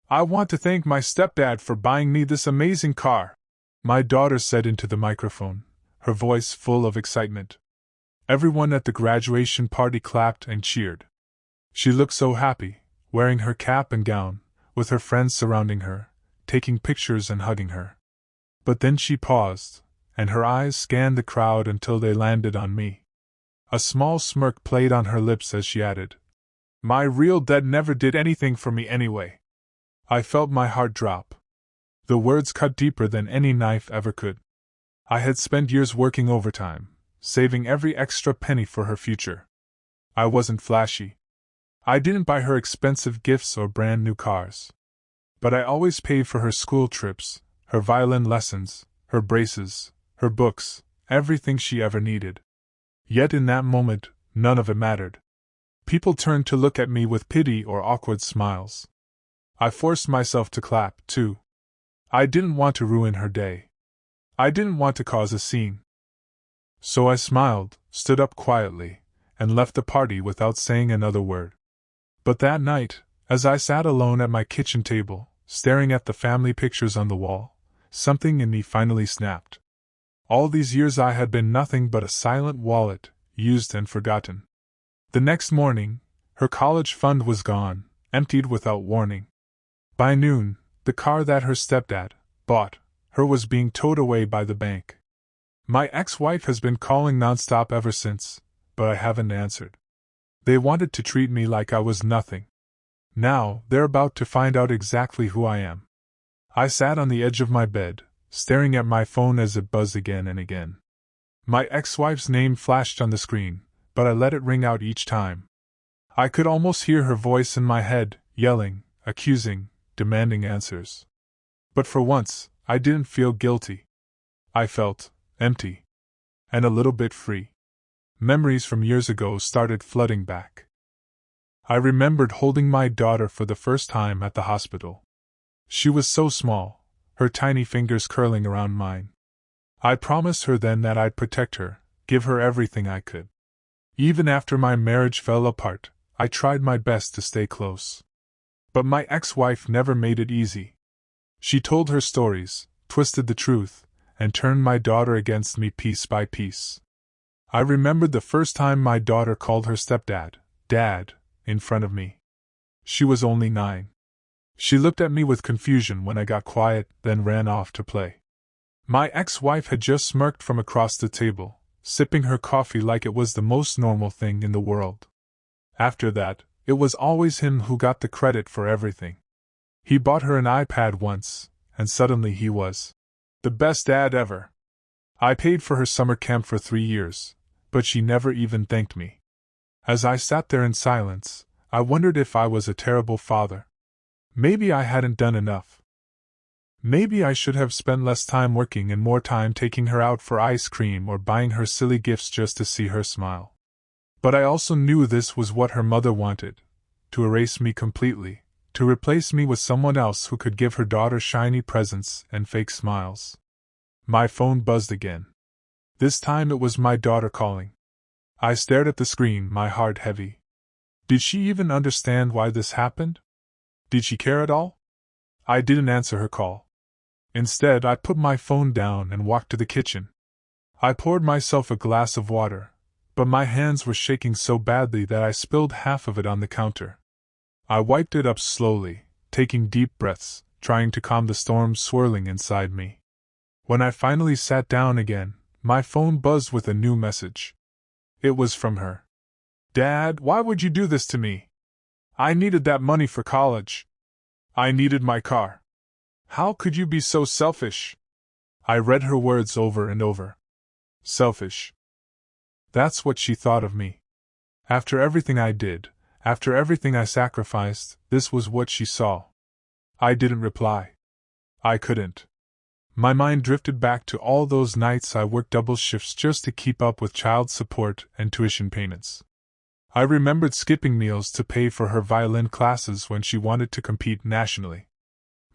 I want to thank my stepdad for buying me this amazing car, my daughter said into the microphone, her voice full of excitement. Everyone at the graduation party clapped and cheered. She looked so happy, wearing her cap and gown, with her friends surrounding her, taking pictures and hugging her. But then she paused, and her eyes scanned the crowd until they landed on me. A small smirk played on her lips as she added, "My real dad never did anything for me anyway." I felt my heart drop. The words cut deeper than any knife ever could. I had spent years working overtime, saving every extra penny for her future. I wasn't flashy. I didn't buy her expensive gifts or brand new cars. But I always paid for her school trips, her violin lessons, her braces, her books, everything she ever needed. Yet in that moment, none of it mattered. People turned to look at me with pity or awkward smiles. I forced myself to clap, too. I didn't want to ruin her day. I didn't want to cause a scene. So I smiled, stood up quietly, and left the party without saying another word. But that night, as I sat alone at my kitchen table, staring at the family pictures on the wall, something in me finally snapped. All these years I had been nothing but a silent wallet, used and forgotten. The next morning, her college fund was gone, emptied without warning. By noon, the car that her stepdad bought her was being towed away by the bank. My ex-wife has been calling nonstop ever since, but I haven't answered. They wanted to treat me like I was nothing. Now, they're about to find out exactly who I am. I sat on the edge of my bed, staring at my phone as it buzzed again and again. My ex-wife's name flashed on the screen, but I let it ring out each time. I could almost hear her voice in my head, yelling, accusing, demanding answers. But for once, I didn't feel guilty. I felt empty. And a little bit free. Memories from years ago started flooding back. I remembered holding my daughter for the first time at the hospital. She was so small, her tiny fingers curling around mine. I promised her then that I'd protect her, give her everything I could. Even after my marriage fell apart, I tried my best to stay close. But my ex-wife never made it easy. She told her stories, twisted the truth, and turned my daughter against me piece by piece. I remembered the first time my daughter called her stepdad, Dad, in front of me. She was only 9. She looked at me with confusion when I got quiet, then ran off to play. My ex-wife had just smirked from across the table, sipping her coffee like it was the most normal thing in the world. After that, it was always him who got the credit for everything. He bought her an iPad once, and suddenly he was the best dad ever. I paid for her summer camp for 3 years, but she never even thanked me. As I sat there in silence, I wondered if I was a terrible father. Maybe I hadn't done enough. Maybe I should have spent less time working and more time taking her out for ice cream or buying her silly gifts just to see her smile. But I also knew this was what her mother wanted, to erase me completely, to replace me with someone else who could give her daughter shiny presents and fake smiles. My phone buzzed again. This time it was my daughter calling. I stared at the screen, my heart heavy. Did she even understand why this happened? Did she care at all? I didn't answer her call. Instead, I put my phone down and walked to the kitchen. I poured myself a glass of water, but my hands were shaking so badly that I spilled half of it on the counter. I wiped it up slowly, taking deep breaths, trying to calm the storm swirling inside me. When I finally sat down again, my phone buzzed with a new message. It was from her. "Dad, why would you do this to me? I needed that money for college. I needed my car. How could you be so selfish?" I read her words over and over. Selfish. That's what she thought of me. After everything I did, after everything I sacrificed, this was what she saw. I didn't reply. I couldn't. My mind drifted back to all those nights I worked double shifts just to keep up with child support and tuition payments. I remembered skipping meals to pay for her violin classes when she wanted to compete nationally.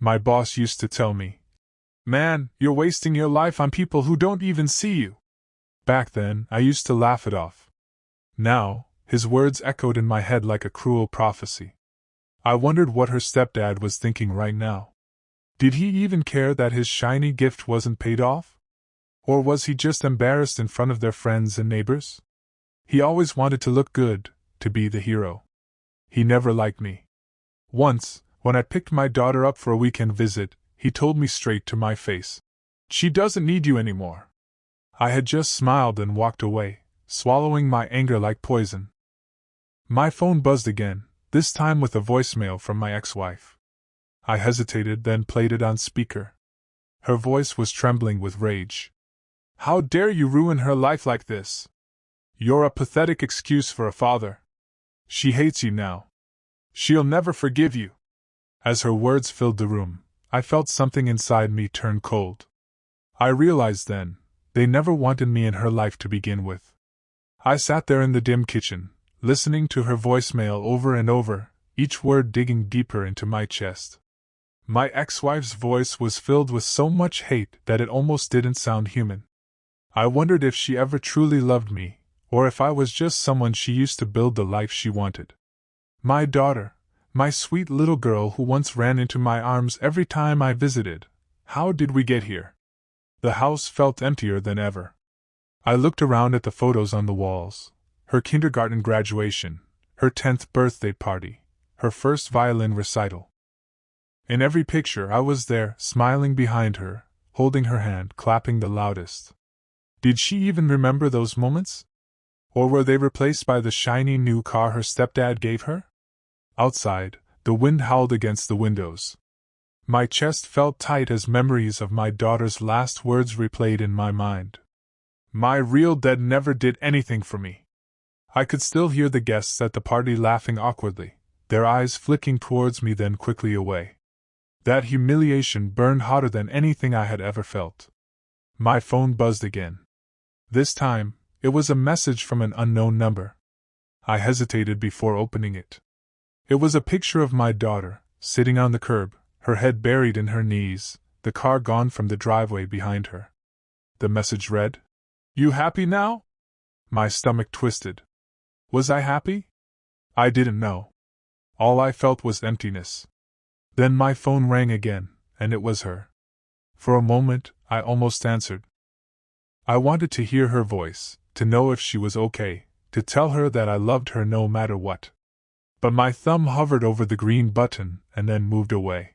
My boss used to tell me, "Man, you're wasting your life on people who don't even see you." Back then, I used to laugh it off. Now, his words echoed in my head like a cruel prophecy. I wondered what her stepdad was thinking right now. Did he even care that his shiny gift wasn't paid off? Or was he just embarrassed in front of their friends and neighbors? He always wanted to look good, to be the hero. He never liked me. Once, when I picked my daughter up for a weekend visit, he told me straight to my face, "She doesn't need you anymore." I had just smiled and walked away, swallowing my anger like poison. My phone buzzed again, this time with a voicemail from my ex-wife. I hesitated, then played it on speaker. Her voice was trembling with rage. "How dare you ruin her life like this? You're a pathetic excuse for a father. She hates you now. She'll never forgive you." As her words filled the room, I felt something inside me turn cold. I realized then, they never wanted me in her life to begin with. I sat there in the dim kitchen, listening to her voicemail over and over, each word digging deeper into my chest. My ex-wife's voice was filled with so much hate that it almost didn't sound human. I wondered if she ever truly loved me, or if I was just someone she used to build the life she wanted. My daughter, my sweet little girl who once ran into my arms every time I visited, how did we get here? The house felt emptier than ever. I looked around at the photos on the walls: her kindergarten graduation, her 10th birthday party, her first violin recital. In every picture I was there, smiling behind her, holding her hand, clapping the loudest. Did she even remember those moments? Or were they replaced by the shiny new car her stepdad gave her? Outside, the wind howled against the windows. My chest felt tight as memories of my daughter's last words replayed in my mind. "My real dad never did anything for me." I could still hear the guests at the party laughing awkwardly, their eyes flicking towards me then quickly away. That humiliation burned hotter than anything I had ever felt. My phone buzzed again. This time, it was a message from an unknown number. I hesitated before opening it. It was a picture of my daughter, sitting on the curb, her head buried in her knees, the car gone from the driveway behind her. The message read, "You happy now?" My stomach twisted. Was I happy? I didn't know. All I felt was emptiness. Then my phone rang again, and it was her. For a moment, I almost answered. I wanted to hear her voice, to know if she was okay, to tell her that I loved her no matter what. But my thumb hovered over the green button and then moved away.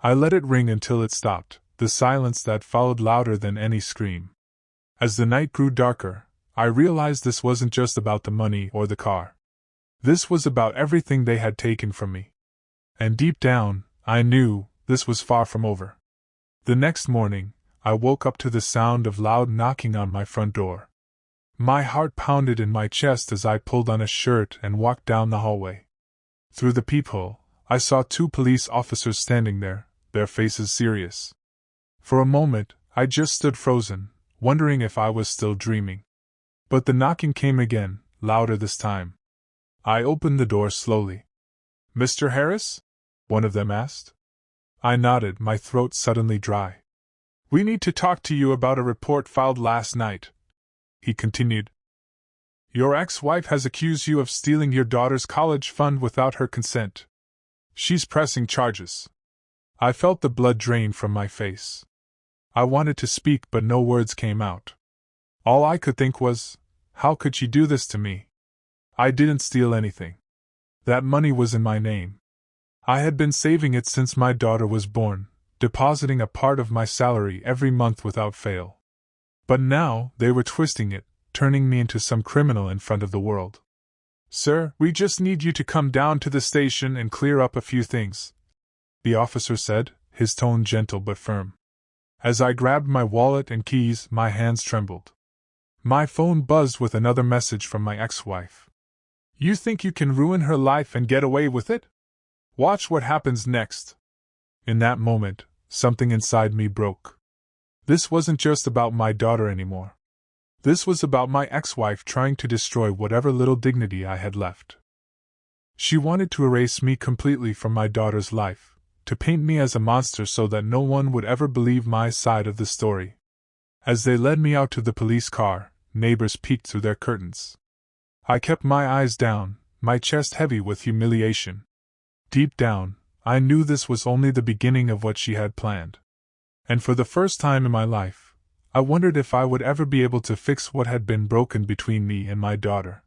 I let it ring until it stopped, the silence that followed louder than any scream. As the night grew darker, I realized this wasn't just about the money or the car. This was about everything they had taken from me. And deep down, I knew this was far from over. The next morning, I woke up to the sound of loud knocking on my front door. My heart pounded in my chest as I pulled on a shirt and walked down the hallway. Through the peephole, I saw 2 police officers standing there, their faces serious. For a moment, I just stood frozen, wondering if I was still dreaming. But the knocking came again, louder this time. I opened the door slowly. "Mr. Harris?" one of them asked. I nodded, my throat suddenly dry. "We need to talk to you about a report filed last night," he continued. "Your ex-wife has accused you of stealing your daughter's college fund without her consent. She's pressing charges." I felt the blood drain from my face. I wanted to speak, but no words came out. All I could think was, how could she do this to me? I didn't steal anything. That money was in my name. I had been saving it since my daughter was born, depositing a part of my salary every month without fail. But now, they were twisting it, turning me into some criminal in front of the world. "Sir, we just need you to come down to the station and clear up a few things," the officer said, his tone gentle but firm. As I grabbed my wallet and keys, my hands trembled. My phone buzzed with another message from my ex-wife. "You think you can ruin her life and get away with it? Watch what happens next." In that moment, something inside me broke. This wasn't just about my daughter anymore. This was about my ex-wife trying to destroy whatever little dignity I had left. She wanted to erase me completely from my daughter's life, to paint me as a monster so that no one would ever believe my side of the story. As they led me out to the police car, neighbors peeked through their curtains. I kept my eyes down, my chest heavy with humiliation. Deep down, I knew this was only the beginning of what she had planned. And for the first time in my life, I wondered if I would ever be able to fix what had been broken between me and my daughter.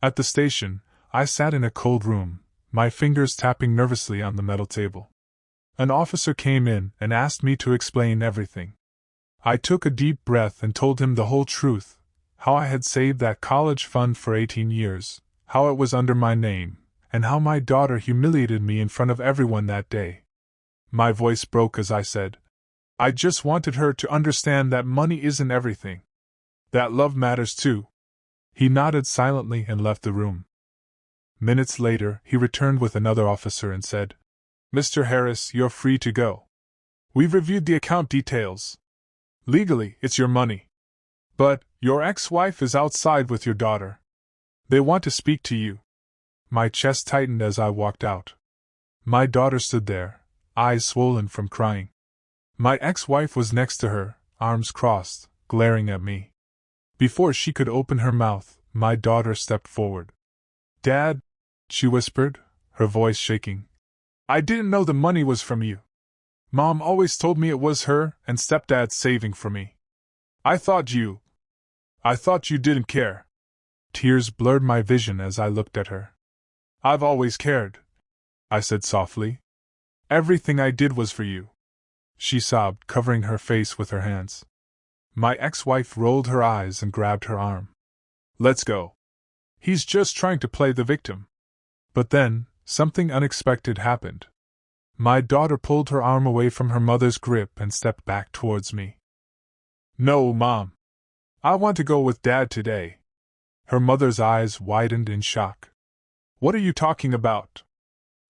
At the station, I sat in a cold room, my fingers tapping nervously on the metal table. An officer came in and asked me to explain everything. I took a deep breath and told him the whole truth, how I had saved that college fund for 18 years, how it was under my name, and how my daughter humiliated me in front of everyone that day. My voice broke as I said, I just wanted her to understand that money isn't everything. That love matters too. He nodded silently and left the room. Minutes later, he returned with another officer and said, Mr. Harris, you're free to go. We've reviewed the account details. Legally, it's your money. But your ex-wife is outside with your daughter. They want to speak to you. My chest tightened as I walked out. My daughter stood there, eyes swollen from crying. My ex-wife was next to her, arms crossed, glaring at me. Before she could open her mouth, my daughter stepped forward. Dad, she whispered, her voice shaking. I didn't know the money was from you. Mom always told me it was her and Stepdad saving for me. I thought you didn't care. Tears blurred my vision as I looked at her. I've always cared, I said softly. Everything I did was for you. She sobbed, covering her face with her hands. My ex-wife rolled her eyes and grabbed her arm. Let's go. He's just trying to play the victim. But then, something unexpected happened. My daughter pulled her arm away from her mother's grip and stepped back towards me. No, Mom. I want to go with Dad today. Her mother's eyes widened in shock. What are you talking about?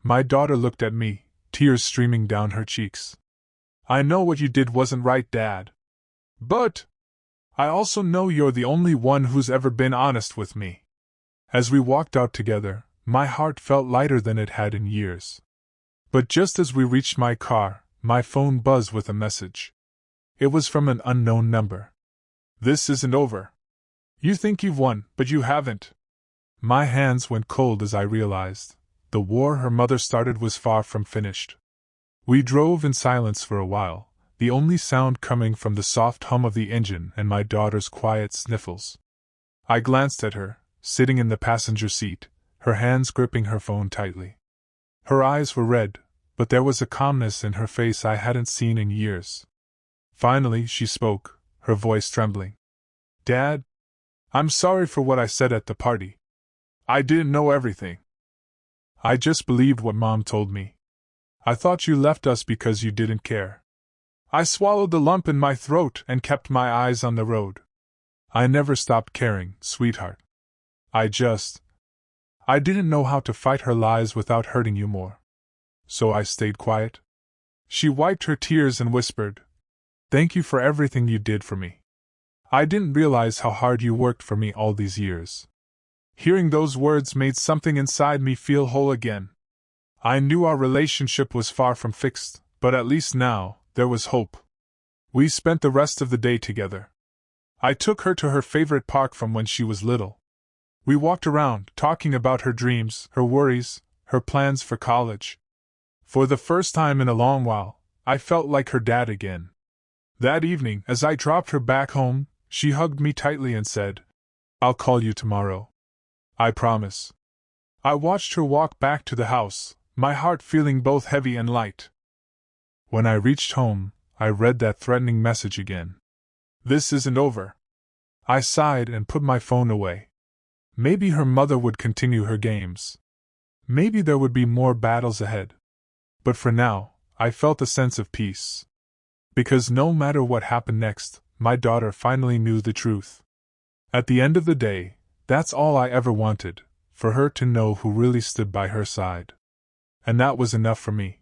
My daughter looked at me, tears streaming down her cheeks. I know what you did wasn't right, Dad. But I also know you're the only one who's ever been honest with me. As we walked out together, my heart felt lighter than it had in years. But just as we reached my car, my phone buzzed with a message. It was from an unknown number. This isn't over. You think you've won, but you haven't. My hands went cold as I realized the war her mother started was far from finished. We drove in silence for a while, the only sound coming from the soft hum of the engine and my daughter's quiet sniffles. I glanced at her, sitting in the passenger seat, her hands gripping her phone tightly. Her eyes were red, but there was a calmness in her face I hadn't seen in years. Finally, she spoke, her voice trembling. Dad, I'm sorry for what I said at the party. I didn't know everything. I just believed what Mom told me. I thought you left us because you didn't care. I swallowed the lump in my throat and kept my eyes on the road. I never stopped caring, sweetheart. I didn't know how to fight her lies without hurting you more. So I stayed quiet. She wiped her tears and whispered, Thank you for everything you did for me. I didn't realize how hard you worked for me all these years. Hearing those words made something inside me feel whole again. I knew our relationship was far from fixed, but at least now, there was hope. We spent the rest of the day together. I took her to her favorite park from when she was little. We walked around, talking about her dreams, her worries, her plans for college. For the first time in a long while, I felt like her dad again. That evening, as I dropped her back home, she hugged me tightly and said, I'll call you tomorrow. I promise. I watched her walk back to the house, my heart feeling both heavy and light. When I reached home, I read that threatening message again. This isn't over. I sighed and put my phone away. Maybe her mother would continue her games. Maybe there would be more battles ahead. But for now, I felt a sense of peace. Because no matter what happened next, my daughter finally knew the truth. At the end of the day, that's all I ever wanted, for her to know who really stood by her side. And that was enough for me.